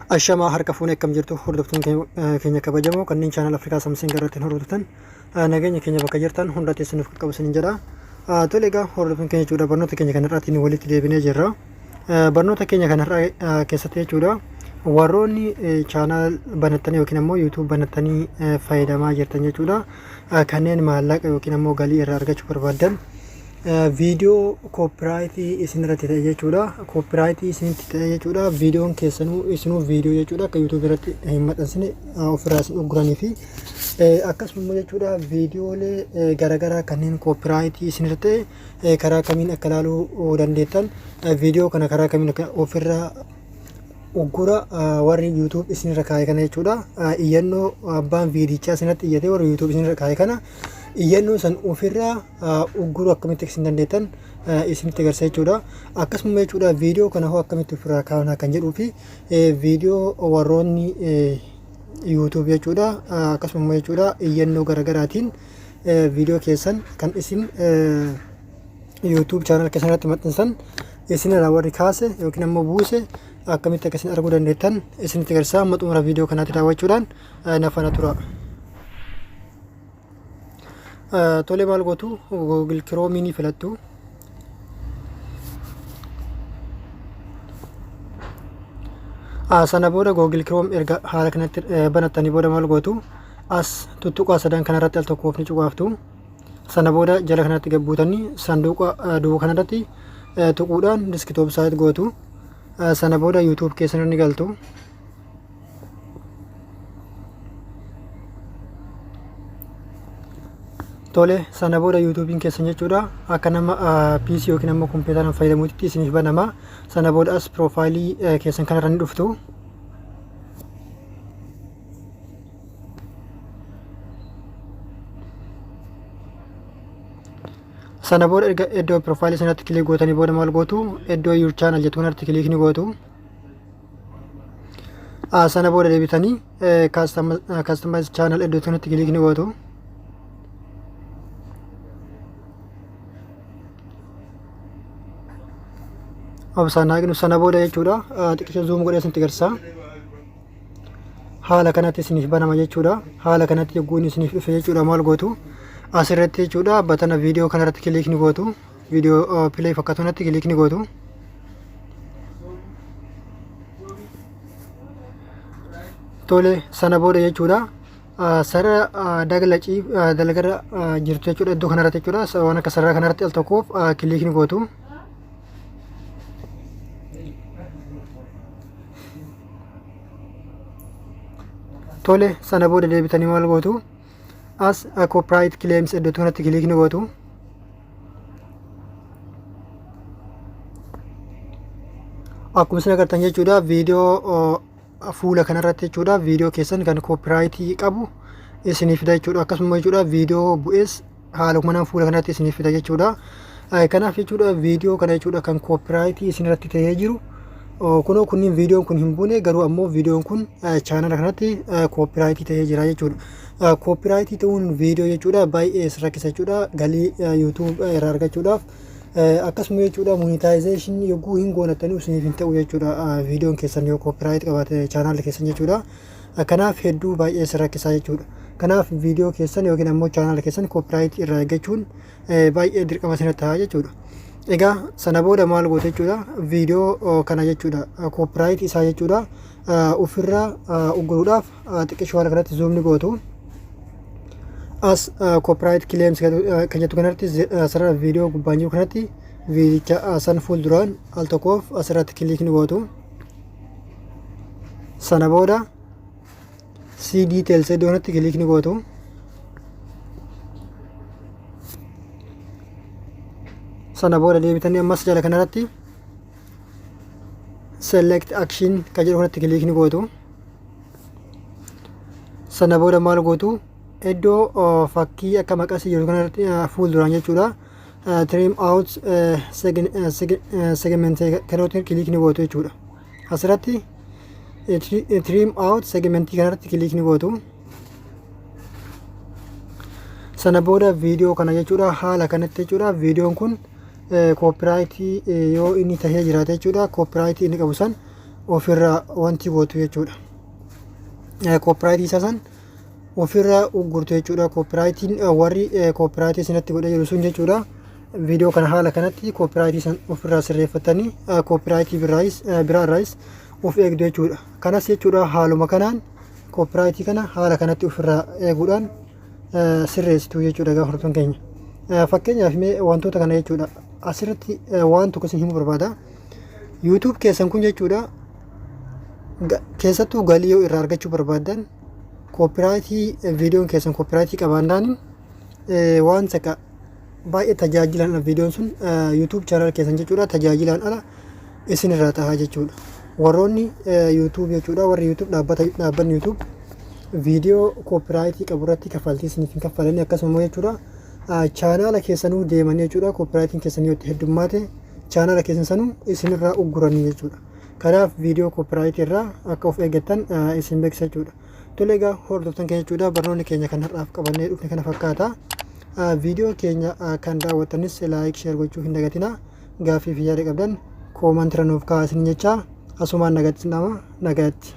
Ashamaa harka fuunee akkam jirtu hordoftuun keenya kabajamoo kanneen chaanal Afrikaa Samsiin irratti hordoftan nageenya keenya bakka jirtan hunda teessaniif qaqqabu isiniin jedha. Tole egaa hordoftuun keenya jechuudha barnoota keenya kanarratti ni walitti deebinee jirra. Barnoota keenya kanarraa keessatti jechuudha warroonni chaanal banattanii yookiin immoo YouTube banattanii fayyadamaa jirtan jechuudha. Kanneen maallaqa yookiin immoo galii irraa argachuu barbaadan video copyright isinirratti ta'e jechuudha. Copyright isinitti ta'e jechuudha. Videoon keessanuu isinuu video jechuudha akka YouTube irratti hin maxxansine ofirraa isin ugguranii fi akkasuma jechuudha viidiyoolee garaagaraa kanneen copyright isinirratti ta'e karaa kamiin akka ilaaluu dandeettan viidiyoo kana karaa kamiin akka ofirraa uggura warri YouTube isinirra kaa'e kana jechuudha. Iyyannoo abbaan viidichaa isinirratti iyyatee warri YouTube isinirra kaa'e kana iyyannoo san ofirraa ugguruu akkamitti isin dandeettan isinitti agarsiisa jechuudha. Akkasuma jechuudha viidiyoo kana hoo akkamitti ofirraa kaa'anaa kan jedhuu fi viidiyoo warroonni YouTube jechuudha akkasuma jechuudha iyyannoo garaagaraatiin viidiyoo keessan kan isin YouTube channel keessatti maxxansan isinirraa warri kaase yookiin ammoo buuse akkamitti akka isin arguu dandeettan isinitti agarsiisa. Amma xumura viidiyoo kanaatti daawwachuudhaan na faana tura. Tole maal gootu Google Chrome ni filattu. Sana booda Google Chrome erga haala kanatti banattanii booda maal gootu as tuttuqaa sadan kanarratti al tokkoof ni cuqaaftu. Sana booda jala kanatti gabbuutanii sanduuqa duuba kanarratti tuquudhaan desktop site gootu. Sana booda YouTube keessan ni galtu. Tole sana booda YouTubein keessan jechuudha akka nama PC yookiin ammoo kompiitaraan fayyadamuutti isiniif banama. Sana booda as profaayilii keessan kanarra ni dhuftu. Sana booda erga iddoo profaayilii sanatti kilik gootanii booda maal gootu iddoo your channel jettu kanatti kilik ni gootu. Sana booda deebitanii customize channel iddoo kanatti kilik ni gootu. Sana booda jechuudha xiqqisha zoom godhee isinitti agarsiisa. Haala kanatti isiniif banama jechuudha. Haala kanatti yogguun isiniif dhufe jechuudha maal gootu asirratti jechuudha batana viidiyoo kanarratti kilik ni gootu. Viidiyoo play fakkaatutti kilik ni gootu. Tole sana booda jechuudha sarara dalagarra jirtu jechuudha iddoo kanarratti jechuudha waan akka sarara kanarratti al tokkoof kilik ni gootu. Tole sana booda deebitanii maal gootu as copyright claims iddoo kanatti kilik ni gootu. Akkuma isin agartan jechuudha viidiyoo fuula kanarratti jechuudha viidiyoo keessan kan copyright qabu isiniif fida jechuudha. Akkasuma jechuudha viidiyoo bu'ees haaluma fuula kanarratti isiniif fida jechuudha. Kanaaf jechuudha viidiyoo kana jechuudha kan copyright isinirratti ta'ee jiru kunoo kunniin viidiyoon kun hin buune garuu ammoo viidiyoon kun chaanala kanatti copyright ta'ee jira jechuudha. Copyright ta'uun viidiyoo jechuudha baay'ee rakkisa jechuudha galii YouTube irraa argachuudhaaf akkasuma jechuudha monetization yogguu hin goonattanii isiniif hin ta'u jechuudha viidiyoon keessan yoo copyright qabaate chaanala keessan jechuudha. Kanaaf hedduu baay'ee rakkisa jechuudha. Kanaaf viidiyoo keessan yookiin ammoo chaanala keessan copyright irraa eeggachuun baay'ee dirqama isinitti ta'a jechuudha. Egaa sana booda maal goote jechuudha viidiyoo kana jechuudha copyright isaa jechuudha ofirraa ugguruudhaaf xiqqishoo haala kanatti zoom ni gootu. As copyright claims kan jettu kanatti sarara viidiyoo gubbaan jiru kanatti viidicha san fuulduraan al tokkoof asirratti kilik ni gootu. Sana booda see details iddoo kanatti kilik ni gootu. Sana booda deebitanii ammas jala kanarratti select action kan jedhu kanatti kilik ni gootu. Sana booda maal gootu iddoo fakkii akka maqasii jiru kanarratti fuulduraan jechuudha trim out segment kanarratti kilik ni gootu jechuudha. Asirratti trim out segment kanarratti kilik ni gootu. Sana booda viidiyoo kana jechuudha haala kanatti jechuudha viidiyoon kun copyright yoo inni tahee jiraate jechuudha copyright inni qabu san ofirraa wanti gootu jechuudha. Koopiraayitii isaa san ofirraa uggurtu jechuudha. Koopiraayitiin warri koopiraayitii isinatti godhee jiru sun jechuudha. Viidiyoo kana haala kanatti koopiraayitii san ofirraa sirreeffatanii koopiraayitii biraarraayis of eegdu jechuudha. Kanas jechuudha haaluma kanaan koopiraayitii kana haala kanatti ofirraa eeguudhaan sirreessitu jechuudha egaa hordoftoon keenya. Fakkeenyaaf mee wantoota kana jechuudha asirratti waan tokko isin himuu barbaada. YouTube keessan kun jechuudha keessattuu galii yoo irraa argachuu barbaaddan koopiraayitii viidiyoon keessan koopiraayitii qabaannaan waan saqa baay'ee tajaajilan viidiyoon sun YouTube channel keessan jechuudha tajaajilan ala isin irraa ta'a jechuudha. Warroonni YouTube jechuudha warri YouTube dhaabbanni YouTube viidiyoo koopiraayitii qabu irratti kaffaltii isiniif hin kaffalanii akkasuma jechuudha chaanala keessanuu deemanii jechuudha koopiraayitiin keessanii yoo heddummaate chaanala keessan sanuu isinirraa ugguranii jechuudha. Kanaaf viidiyoo koopiraayitii irraa akka of eeggattan isin beeksisa jechuudha. Tole egaa hordoftan keenya jechuudha barnoonni keenya kan har'aaf qabannee dhufne kana fakkaata. Viidiyoo keenya kan daawwattanis laayik sheer gochuu hin dagatinaa. Gaaffii fi yaada qabdan koomantiira nuuf kaa'aa jecha asumaan nagaatti nama nagaatti.